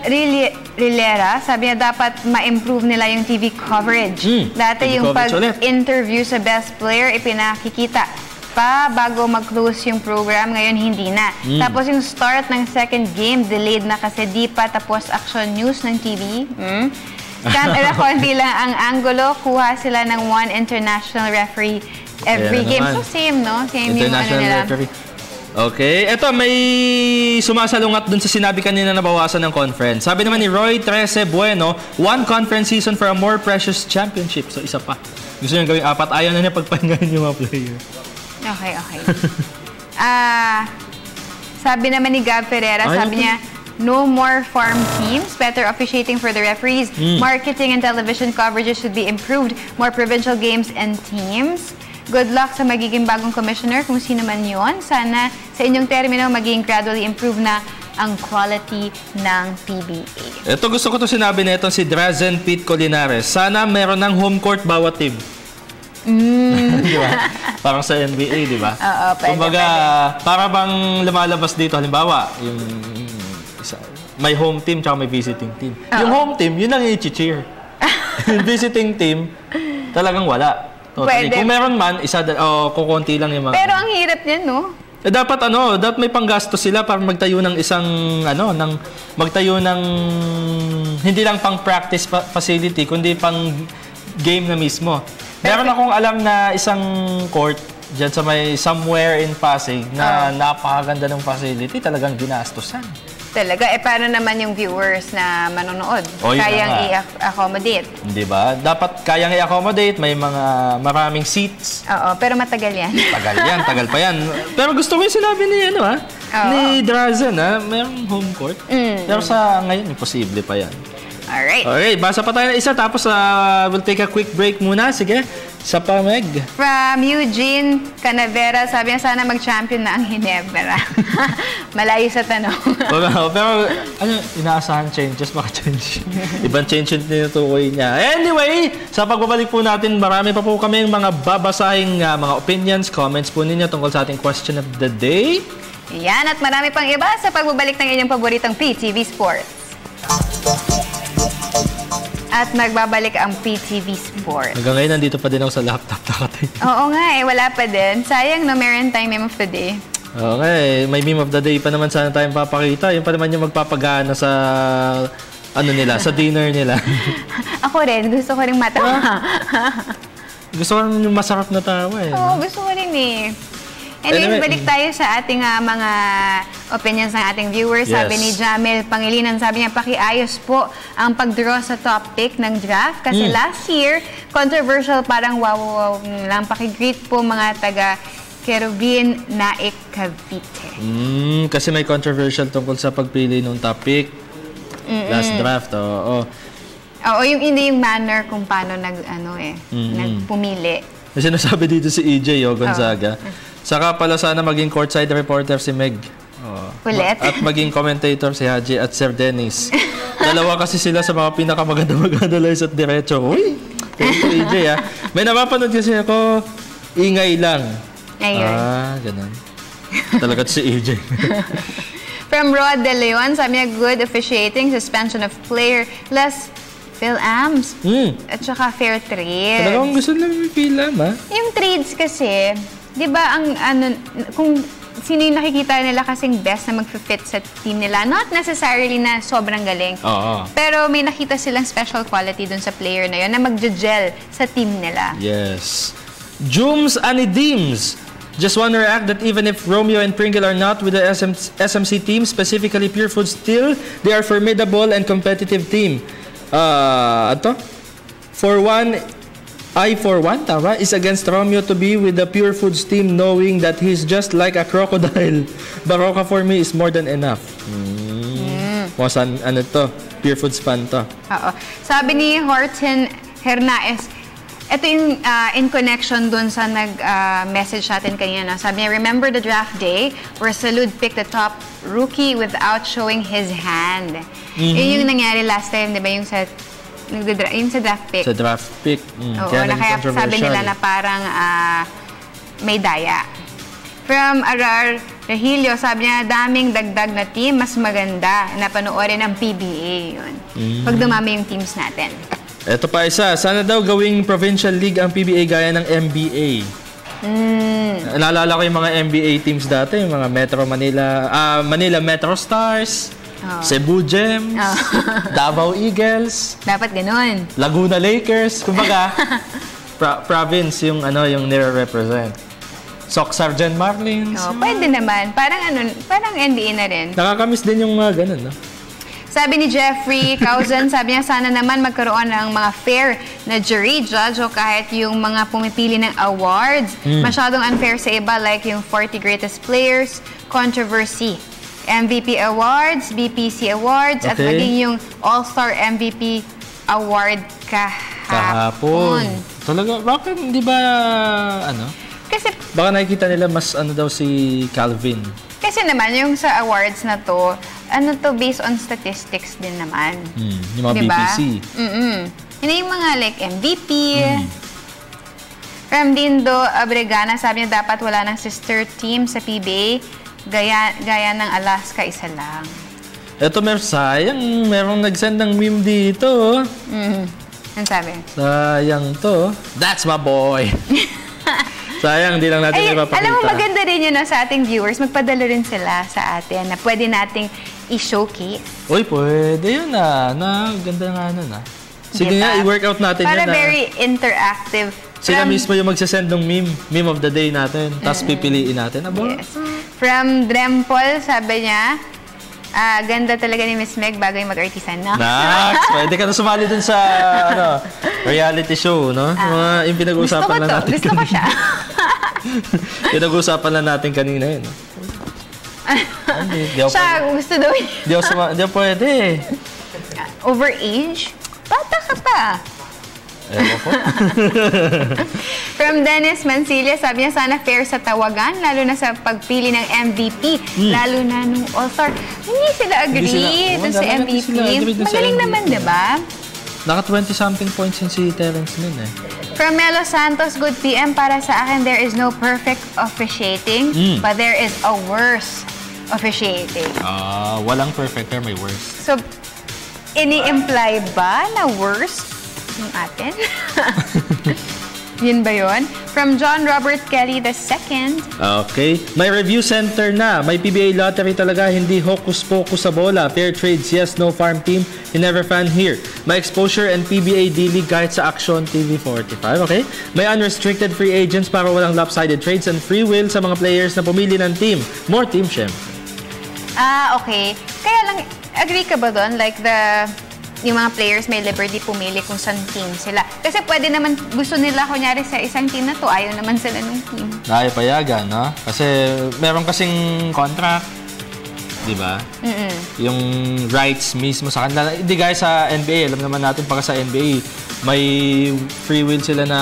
Rilera, sabi niya dapat ma-improve nila yung TV coverage. Dati yung pag-interview sa best player, ipinakikita pa bago mag-close yung program, ngayon hindi na. Tapos yung start ng second game, delayed na kasi di pa tapos action news ng TV. Konti lang ang angulo, kuha sila ng one international referee every game. So same, no? Same yung nila. Referee. Okay, eto may sumasalungat dun sa sinabi kanina na bawasan ng conference. Sabi naman ni Roy Trece Bueno, one conference season for a more precious championship. So isa pa. Gusto niya gawing 4, ayaw na niya pagpahingahin yung mga player. Okay. Sabi naman ni Gab Ferreira, sabi niya, no more farm teams, better officiating for the referees, marketing and television coverages should be improved, more provincial games and teams. Good luck sa magiging bagong commissioner, kung sino man yun. Sana sa inyong termino magiging gradually improve na ang quality ng PBA. Ito gusto ko to sinabi na itong si Drazen Pete Colinares. Sana meron ng home court bawat team. Diba? Parang sa NBA, di ba? Oo, pwede. Kumbaga, para bang lumalabas dito, halimbawa, yung may home team tsaka may visiting team. Yung home team, yun ang i-cheer. Yung visiting team, talagang wala. Totally. Kung meron man, kukunti lang yung mga... Pero ang hirap niyan, no? Dapat dapat may panggasto sila para magtayo ng isang magtayo ng hindi lang pang practice facility kundi pang game na mismo. Meron akong alam na isang court diyan sa may somewhere in Pasig na napakaganda ng facility, talagang ginastosan. Talaga, paano naman yung viewers na manonood? Kayang i-accommodate. Di ba? Dapat kayang i-accommodate, may maraming seats. Oo, pero matagal yan. Tagal pa yan. Pero gusto ko yung sinabi ni ni Drazen, mayroong home court. Pero sa ngayon, imposible pa yan. Alright, basa pa tayo na isa, tapos we'll take a quick break muna. Sige, sa Meg. From Eugene Canavera, sabi niya sana mag-champion na ang Ginebra. Malayo sa tanong. Pero, inaasahan changes, maka-change. Ibang change yung tinutukoy niya. Anyway, sa pagbabalik po natin, marami pa po kami mga babasahing mga opinions, comments po ninyo tungkol sa ating question of the day. Yan, at marami pang iba sa pagbabalik ng inyong paboritong PTV Sports. At magbabalik ang PTV Sports. Hanggang ngayon, nandito pa din ako sa laptop nakatayo. Oo nga wala pa din. Sayang no, meron tayong meme of the day. Okay, may meme of the day pa naman sana tayong papakita. Yun pa naman yung magpapagana sa sa dinner nila. Ako rin, gusto ko rin matawa. Gusto ko rin yung masarap na tawa Oo, gusto ko rin Anyway, balik tayo sa ating mga opinions ng ating viewers. Sabi ni Jamil Pangilinan, sabi niya, pakiayos po ang pag-draw sa top pick ng draft. Kasi last year, controversial, parang wow lang. Pakigreet po mga taga Kerubin Naik Cavite. Kasi may controversial tungkol sa pagpili ng top pick. Last draft, Oo, hindi yung manner kung paano nagpumili. Sinasabi dito si EJ Gonzaga. Saka pala sana maging courtside reporter si Meg. Kulit. At maging commentator si Haji at Sir Dennis. Dalawa kasi sila sa mga pinakamaganda mag-analyze at diretso. Uy! Thank you, EJ, ha. May napapanood kasi ako, ingay lang. Ayun. Ganun. Talaga si EJ. From Rod De Leon, sabi niya, good officiating, suspension of player, less PhilAms, at saka fair trade. Talagang gusto namin may PhilAm, ha? Yung trades kasi, di ba, kung sino yung nakikita nila kasing best na mag-fit sa team nila, not necessarily na sobrang galing. Pero may nakita silang special quality dun sa player na yun na mag-gel sa team nila. Yes. Jooms Anidims. Just want to react that even if Romeo and Pringle are not with the SMC team, specifically Pure Foods, still, they are formidable and competitive team. For one, tama, is against Romeo to be with the Pure Foods team knowing that he's just like a crocodile. Baroka for me is more than enough. Ano to? Pure Foods fan to. Oo. Sabi ni Horton Hernaez, ito yung in connection dun sa nag-message natin kanina. Sabi niya, remember the draft day where Salud picked the top rookie without showing his hand. Yun yung nangyari last time, di ba? Yung sa draft pick. Sa draft pick. Oo, na kaya sabi nila na parang may daya. From Arar Regilio, sabi niya, daming dagdag na team, mas maganda na panoorin ng PBA. Yun. Pag dumami yung teams natin. Ito pa isa, sana daw gawing provincial league ang PBA gaya ng NBA. Naalala ko yung mga NBA teams dati, yung mga Metro Manila, Manila Metro Stars, Cebu Gems, Davao Eagles. Dapat ganun. Laguna Lakers, kumbaga, province yung nire-represent. Soc Sargent Marlins. Pwede naman. Parang NBA na rin. Nakakamiss din yung mga ganun, no? Sabi ni Jeffrey Cousin, sabi niya sana naman magkaroon ng mga fair na jury judge o kahit yung mga pumipili ng awards. Masyadong unfair sa iba like yung 40 greatest players, controversy. MVP awards, BPC awards, at maging yung All-Star MVP award kahapon. Talaga, bakit hindi ba Kasi baka nakikita nila mas daw si Calvin. Kasi naman yung sa awards na to, based on statistics din naman. Yung mga diba? BPC. Yun yung mga like MVP. From Dindo Abregana, sabi niya dapat wala ng sister team sa PBA. Gaya ng Alaska, isa lang. Ito, sayang. Merong nag-send ng meme dito. Ano sabi? Sayang to. That's my boy. Sayang, hindi lang natin ipapakita. Alam mo, maganda rin yun sa ating viewers. Magpadala rin sila sa atin na pwede nating i-showcase. Uy, pwede yun Ganda nga nun Sige nga, i-workout natin para yan. Para very interactive. Sila mismo yung magsasend ng meme of the day natin. Tapos pipiliin natin. Yes. From Drempol, sabi niya, ganda talaga ni Miss Meg bago yung mag-artisan na. Pwede ka na sumali dun sa reality show, no? Yung pinag-uusapan lang natin Gusto ko siya. Pinag-uusapan lang natin kanina yun. Siya, gusto daw yun. Hindi ako pwede. Overage? Bata ka pa. Ewan ko. From Dennis Mancilia, sabi niya sana fair sa tawagan, lalo na sa pagpili ng MVP, lalo na nung All-Star. Hindi sila agree dun sa MVP. Magaling naman, diba? Naka 20-something points yun si Terence Min From Melo Santos, good PM, para sa akin, there is no perfect officiating, but there is a worse officiating. Walang perfect, pero may worse. So, ini-imply ba na worse yung atin? Yun ba yun? From John Robert Kelly II. Okay. May review center na. May PBA lottery talaga. Hindi hocus-pocus sa bola. Fair trades, yes. No farm team. You never fan here. May exposure and PBA D-League kahit sa Action TV 45. Okay. May unrestricted free agents para walang lopsided trades and free will sa mga players na pumili ng team. More team, syempre. Okay. Kaya lang, agree ka ba doon? Like yung mga players may liberty pumili kung saan team sila. Kasi pwede naman, gusto nila kunyari sa isang team na to, ayaw naman sila ng team. Ayaw payagan, no? Kasi meron kasing contract, di ba? Yung rights mismo sa kanila. Hindi guys sa NBA, alam naman natin pagka sa NBA, may free will sila na,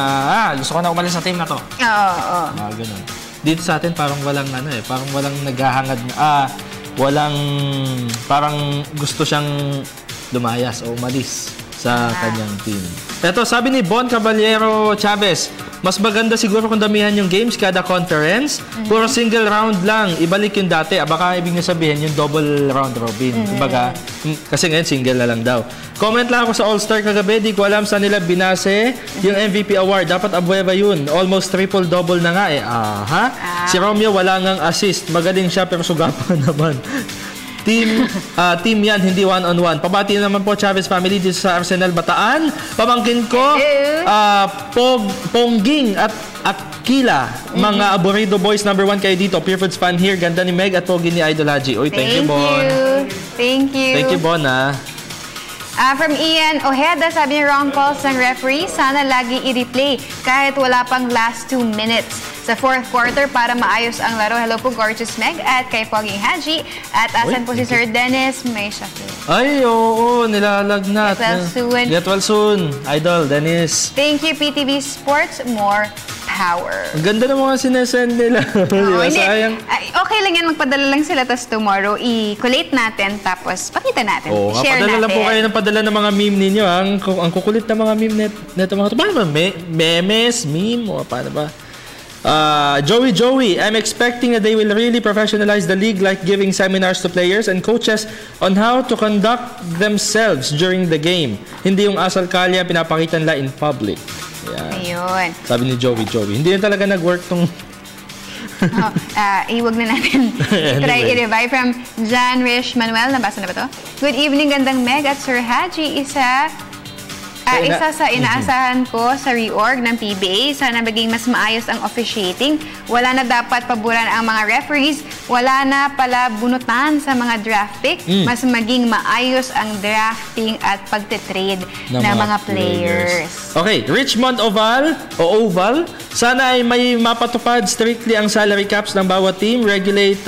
gusto ko na umalis sa team na to. Oo. Ganun. Dito sa atin parang walang parang walang naghahangad na, walang parang gusto siyang lumayas o umalis sa kanyang team. Ito, sabi ni Bon Caballero Chavez, mas maganda siguro kung damihan yung games kada conference. Puro single round lang. Ibalik yung dati. Baka ibig niya sabihin yung double round robin. Kumbaga, kasi ngayon single na lang daw. Comment lang ako sa All-Star kagabi. Di ko alam saan nila binase yung MVP award. Dapat Abueva yun. Almost triple-double na nga eh. Si Romeo wala ngang assist. Magaling siya pero sugapan naman. Team yan, hindi one-on-one. Pabati naman po Chavez family dito sa Arsenal Bataan. Pamangkin ko, Pongging at Akila. Mga Aburrido Boys #1 kayo dito. Pure Foods fan here. Ganda ni Meg at Pogi ni Idol Haji. Uy, thank you, Bon. Thank you. Thank you, Bon, From Ian Ojeda, sabi ni wrong calls ng referee, sana lagi i-replay kahit wala pang last 2 minutes sa 4th quarter para maayos ang laro. Hello po, Gorgeous Meg at kay Poging Haji. At asan po si Sir Dennis? May shuffle. Ay, oo, nilalagnat. Get well soon. Get well soon, Idol, Dennis. Thank you, PTV Sports. More power. Ang ganda ng mga sinesend nila. Sayang. Okay lang yan, magpadala lang sila, tapos tomorrow, i-collate natin, tapos pakita natin. Share natin. Padala po kayo ng padala ng mga meme ninyo. Ang kukulit na mga meme neto mga ito. Paano ba? Memes? Meme? O paano ba? Joey, I'm expecting that they will really professionalize the league, like giving seminars to players and coaches on how to conduct themselves during the game. Hindi yung asal kalya pinapakita nila in public. Ayun. Sabi ni Joey. Hindi na talaga nag-work tong... Iwag na natin. Try i-revive from John Rish Manuel. Nabasa na ba to? Good evening, gandang Meg at Sir Haji. Isa sa inaasahan ko sa reorg ng PBA, sana maging mas maayos ang officiating. Wala na dapat paboran ang mga referees. Wala na pala bunutan sa mga draft pick. Mas maging maayos ang drafting at pagtitrade ng mga players. Okay, Richmond Oval, sana ay may mapatupad strictly ang salary caps ng bawat team. Regulate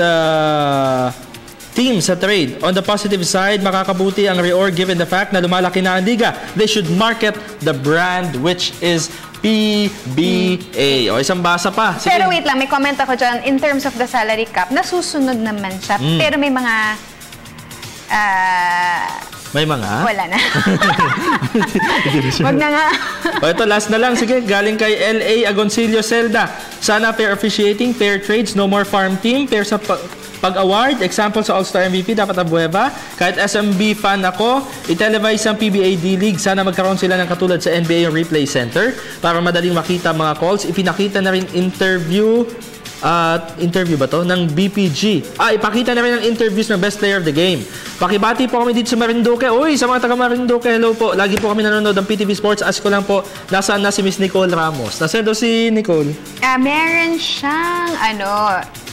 team sa trade. On the positive side, makakabuti ang reorg given the fact na lumalaki na ang liga. They should market the brand which is PBA. O, isang basa pa. Sige. Pero wait lang, may comment ako dyan. In terms of the salary cap, nasusunod naman siya. Pero may mga... Wala na. Wag na nga. Ito, last na lang. Sige, galing kay LA Agoncillo Zelda. Sana fair officiating, fair trades, no more farm team, fair sa pag-award. Example sa All-Star MVP, dapat Abueva. Kahit SMB fan ako, i-televise ang PBA D-League. Sana magkaroon sila ng katulad sa NBA yung replay center para madaling makita mga calls. Ipinakita na rin interview ba to? Ng BPG. Ipakita na rin ang interviews ng best player of the game. Pakibati po kami dito sa Marinduque. Uy, sa mga taga Marinduque, hello po. Lagi po kami nanonood ng PTV Sports. Ask ko lang po, nasaan na si Miss Nicole Ramos? Nasaan daw si Nicole? Meron siyang,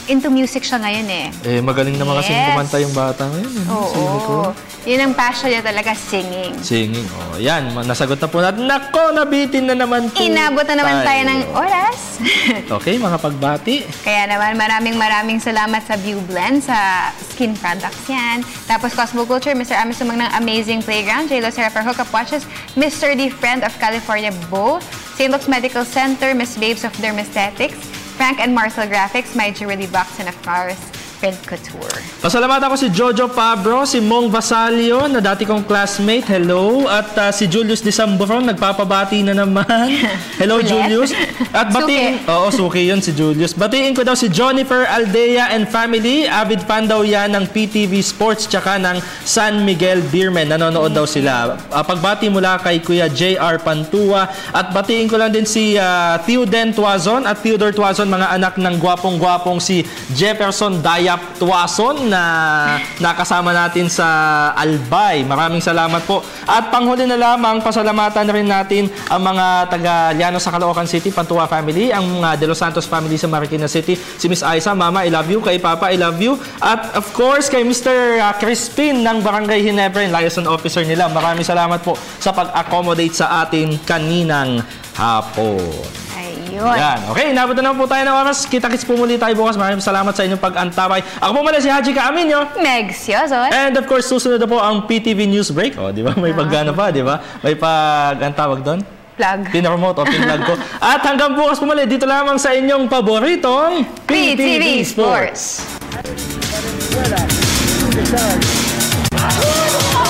into music siya ngayon Magaling naman kasi kumanta yung bata ngayon. Oo. Yun ang passion niya talaga, singing. Singing, yan. Nasagot na po natin. Nako, nabitin na naman po. Inabot na naman tayo ng oras. Okay, mga pagbati. Kaya naman, maraming salamat sa View Blend, sa skin products yan. Tapos Cosmo Culture, Mr. Amis Sumang ng Amazing Playground, J. Lo Serra for Hookup Watches, Mr. D. Friend of California Bow, St. Luke's Medical Center, Miss Babes of Dermesthetics, Frank and Marcel Graphics, My Jewelry Box, and of course, Print Couture. Pasalamatan ko si Jojo Pabro, si Mong Vasalio, na dati kong classmate. Hello. At si Julius Disambron, nagpapabati na naman. Hello, Julius. At batiin... Suki yun si Julius. Batiin ko daw si Jonifer Aldea and family. Avid fan daw yan ng PTV Sports tsaka ng San Miguel Beermen. Nanonood daw sila. Pagbati mula kay Kuya JR Pantua. At batiin ko lang din si Theoden Tuazon at Theodore Tuazon, mga anak ng gwapong-gwapong si Jefferson Dayap Tuason na nakasama natin sa Albay. Maraming salamat po. At panghuli na lamang, pasalamatan na rin natin ang mga taga-Llanos sa Caloocan City, Pantua family, ang De Los Santos family sa Marikina City, si Miss Aiza, Mama, I love you, kay Papa, I love you, at of course, kay Mr. Crispin ng Barangay Ginebra, liaison officer nila. Maraming salamat po sa pag-accommodate sa atin kaninang hapon. Yan. Okay, inabot na naman po tayo ng oras. Kita-kits po muli tayo bukas. Maraming salamat sa inyong pag-antabay. Ako po muli si Haji Kaaminyo. Meg Siozon. And of course, susunod na po ang PTV News Break. Di ba? May pag-gana pa, di ba? May pag-antawag doon? Plug. Pin-promote o pin-plug ko. At hanggang bukas po muli, dito lamang sa inyong paboritong PTV Sports. Richard.